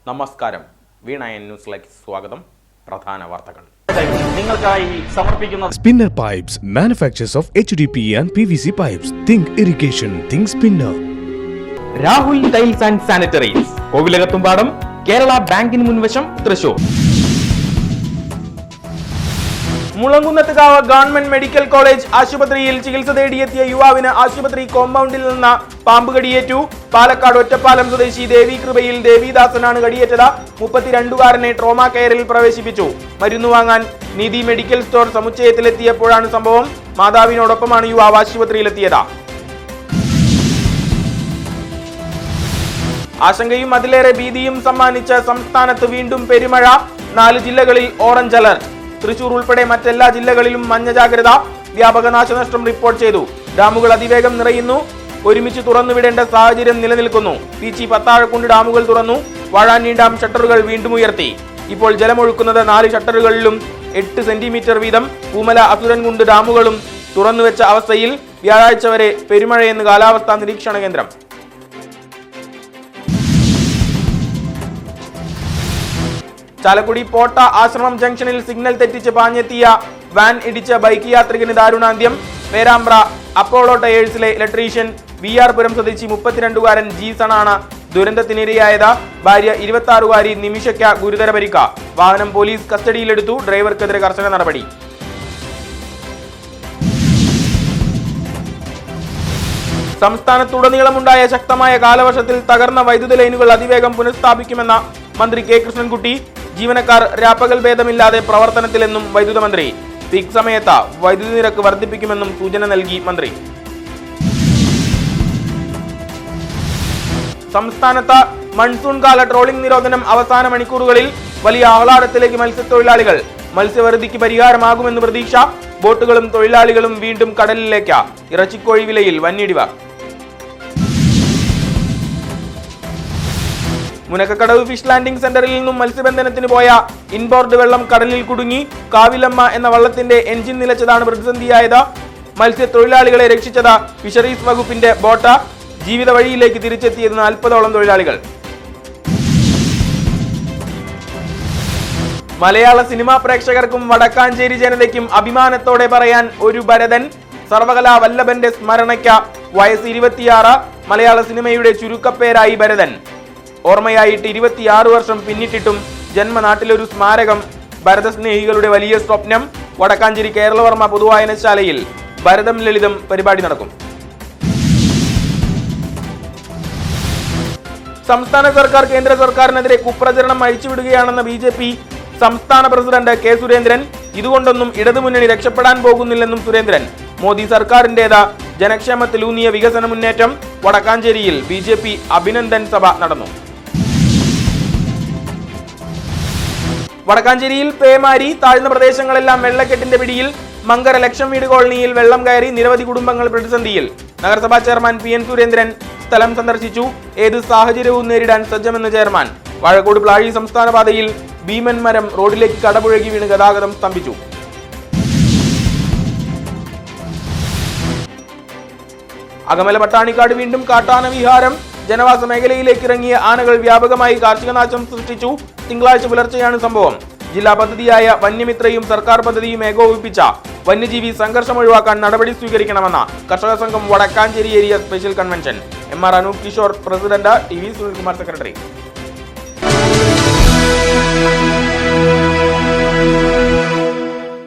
നമസ്കാരം. വീണ ന്യൂസിലേക്ക് സ്വാഗതം. പ്രധാന വാർത്തകൾ നിങ്ങൾക്കായി സമർപ്പിക്കുന്ന Spinner Pipes manufacturers of HDPE and PVC pipes. Think irrigation, think Spinner. Rahul tiles and sanitaries, Kovilakathumpadam, Kerala ബാങ്കിന് മുൻവശം, Thrissur. Mulankunnathukavu government medical college ആശുപത്രിയിൽ ചികിത്സ തേടിയെത്തിയ യുവാവിന് ആശുപത്രി കോമ്പൗണ്ടിൽ നിന്ന് പാമ്പ് കടിയേറ്റു. പാലക്കാട് ഒറ്റപ്പാലം സ്വദേശി ദേവികൃപയിൽ ദേവിദാസനാണ് കടിയേറ്റത്. 32കാരനെ ട്രോമ കെയറിൽ പ്രവേശിപ്പിച്ചു. മരുന്ന് വാങ്ങാൻ നീതി മെഡിക്കൽ സ്റ്റോർ സമുച്ചയത്തിലെത്തിയപ്പോഴാണ് സംഭവം. മാതാവിനോടൊപ്പമാണ് യുവാവ് ആശുപത്രിയിലെത്തിയത്. ആശങ്കയും അതിലേറെ ഭീതിയും സമ്മാനിച്ച സംസ്ഥാനത്ത് വീണ്ടും പെരുമഴ. 4 ജില്ലകളിൽ ഓറഞ്ച് അലർട്ട്. തൃശൂർ ഉൾപ്പെടെ മറ്റെല്ലാ ജില്ലകളിലും മഞ്ഞ ജാഗ്രത. വ്യാപക നാശനഷ്ടം റിപ്പോർട്ട് ചെയ്തു. ഡാമുകൾ അതിവേഗം നിറയുന്നു. ഒരുമിച്ച് തുറന്നുവിടേണ്ട സാഹചര്യം നിലനിൽക്കുന്നു. പീച്ചി പത്താഴക്കുണ്ട് ഡാമുകൾ തുറന്നു. വാഴാനി ഡാം ഷട്ടറുകൾ വീണ്ടും ഉയർത്തി. ഇപ്പോൾ ജലമൊഴുക്കുന്നത് 4 ഷട്ടറുകളിലും 8 സെന്റിമീറ്റർ വീതം. പൂമല അസുരൻകുണ്ട് ഡാമുകളും തുറന്നുവെച്ച അവസ്ഥയിൽ. വ്യാഴാഴ്ച വരെ പെരുമഴയെന്ന് കാലാവസ്ഥാ നിരീക്ഷണ കേന്ദ്രം. ചാലക്കുടി പോട്ട ആശ്രമം ജംഗ്ഷനിൽ സിഗ്നൽ തെറ്റിച്ച് പാഞ്ഞെത്തിയ വാൻ ഇടിച്ച ബൈക്ക് യാത്രികന് ദാരുണാന്ത്യം. പേരാമ്പ്ര അപ്പോളോ ടയേഴ്സിലെ ഇലക്ട്രീഷ്യൻ VR പുരം സ്വദേശി 32കാരൻ ജീസണാണ് ദുരന്തത്തിനിരയായത്. ഭാര്യ 26കാരി നിമിഷയ്ക്ക് ഗുരുതര പരിക്ക്. വാഹനം പോലീസ് കസ്റ്റഡിയിലെടുത്തു. ഡ്രൈവർക്കെതിരെ കർശന നടപടി. സംസ്ഥാനത്തുടനീളമുണ്ടായ ശക്തമായ കാലവർഷത്തിൽ തകർന്ന വൈദ്യുത ലൈനുകൾ അതിവേഗം പുനഃസ്ഥാപിക്കുമെന്ന മന്ത്രി കെ കൃഷ്ണൻകുട്ടി. ജീവനക്കാർ രാപ്പകൽ ഭേദമില്ലാതെ പ്രവർത്തനത്തിലെന്നും വൈദ്യുത മന്ത്രി. പീക്ക് സമയത്ത് വൈദ്യുതി നിരക്ക് വർദ്ധിപ്പിക്കുമെന്നും സൂചന നൽകി മന്ത്രി. സംസ്ഥാനത്ത് മൺസൂൺ കാല ട്രോളിംഗ് നിരോധനം അവസാന മണിക്കൂറുകളിൽ. വലിയ ആഹ്ലാദത്തിലേക്ക് മത്സ്യത്തൊഴിലാളികൾ. മത്സ്യവറുതിക്ക് പരിഹാരമാകുമെന്ന് പ്രതീക്ഷ. ബോട്ടുകളും തൊഴിലാളികളും വീണ്ടും കടലിലേക്ക്. ഇറച്ചിക്കോഴി വിലയിൽ വന്നിടിവ്. മുനക്കക്കടവ് ഫിഷ് ലാൻഡിംഗ് സെന്ററിൽ നിന്നും മത്സ്യബന്ധനത്തിന് പോയ ഇൻബോർഡ് വെള്ളം കടലിൽ കുടുങ്ങി. കാവിലമ്മ എന്ന വള്ളത്തിന്റെ എഞ്ചിൻ നിലച്ചതാണ് പ്രതിസന്ധിയായത്. മത്സ്യത്തൊഴിലാളികളെ രക്ഷിച്ചത് ഫിഷറീസ് വകുപ്പിന്റെ ബോട്ട്. ജീവിത വഴിയിലേക്ക് തിരിച്ചെത്തിയത് 40ഓളം തൊഴിലാളികൾ. മലയാള സിനിമാ പ്രേക്ഷകർക്കും വടക്കാഞ്ചേരി ജനതയ്ക്കും അഭിമാനത്തോടെ പറയാൻ ഒരു ഭരതൻ. സർവകലാ വല്ലഭന്റെ സ്മരണയ്ക്ക് വയസ്സ് 26. മലയാള സിനിമയുടെ ചുരുക്കപ്പേരായി ഭരതൻ. ഓർമ്മയായിട്ട് 26 വർഷം പിന്നിട്ടിട്ടും ജന്മനാട്ടിലൊരു സ്മാരകം. ഭരതസ്നേഹികളുടെ വലിയ സ്വപ്നം. വടക്കാഞ്ചേരി കേരളവർമ്മ പൊതുവായനശാലയിൽ ഭരതം ലളിതം പരിപാടി നടക്കും. സംസ്ഥാന സർക്കാർ കേന്ദ്ര സർക്കാരിനെതിരെ കുപ്രചരണം അഴിച്ചുവിടുകയാണെന്ന BJP സംസ്ഥാന പ്രസിഡന്റ് കെ സുരേന്ദ്രൻ. ഇതുകൊണ്ടൊന്നും ഇടതുമുന്നണി രക്ഷപ്പെടാൻ പോകുന്നില്ലെന്നും സുരേന്ദ്രൻ. മോദി സർക്കാരിന്റേത് ജനക്ഷേമത്തിലൂന്നിയ വികസന മുന്നേറ്റം. വടക്കാഞ്ചേരിയിൽ BJP അഭിനന്ദൻ സഭ നടന്നു. വടക്കാഞ്ചേരിയിൽ പേമാരി. താഴ്ന്ന പ്രദേശങ്ങളെല്ലാം വെള്ളക്കെട്ടിന്റെ പിടിയിൽ. മങ്കര ലക്ഷം വീട് കോളനിയിൽ വെള്ളം കയറി. നിരവധി കുടുംബങ്ങൾ പ്രതിസന്ധിയിൽ. നഗരസഭാ ചെയർമാൻ PN സുരേന്ദ്രൻ സ്ഥലം സന്ദർശിച്ചു. ഏത് സാഹചര്യവും നേരിടാൻ സജ്ജമെന്ന് ചെയർമാൻ. വാഴക്കോട് പ്ലാഴി സംസ്ഥാന പാതയിൽ ഭീമൻ മരം റോഡിലേക്ക് കടപുഴകി വീണ് ഗതാഗതം സ്തംഭിച്ചു. അകമല പട്ടാണിക്കാട് വീണ്ടും കാട്ടാന വിഹാരം. ജനവാസ മേഖലയിലേക്ക് ഇറങ്ങിയ ആനകൾ വ്യാപകമായി കാർഷിക നാശം സൃഷ്ടിച്ചു. തിങ്കളാഴ്ച പുലർച്ചെയാണ് സംഭവം. ജില്ലാ പദ്ധതിയായ വന്യമിത്രയും സർക്കാർ പദ്ധതിയും ഏകോപിപ്പിച്ച വന്യജീവി സംഘർഷം ഒഴിവാക്കാൻ നടപടി സ്വീകരിക്കണമെന്ന Karshaka Sangham Vadakkanchery area special convention. MR Anoop Kishore president, TV Sunilkumar secretary.